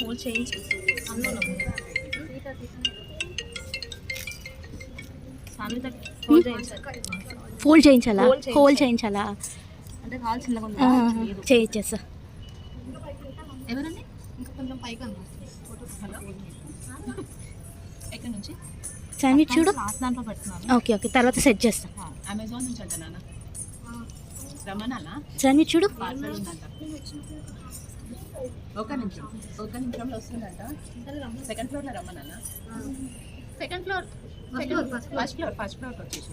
Whole change fold చేయించాలా? Hole చేయించాలా? అంటే కాల్ చిన్నగా చేయించేస్తా. ఎవరండి? ఇంకా కొంచెం పైకి ఎక్కడి నుంచి శాండ్విచ్ చూడు. లాస్ట్ దాంట్లో పెడుతున్నాను. ఓకే ఓకే, తర్వాత సెట్ చేస్తా. అమెజాన్ నుంచి అంట నాన్న. రమ్మనాలా? శాండ్విచ్ చూడు. పార్సల్ ఉందంట. ఒక నిమిషంలో వస్తుందంట. సెకండ్ ఫ్లోర్లో రమ్మనాలా? సెకండ్ ఫ్లోర్ ఫస్ట్ ఫ్లోర్కి వచ్చేసి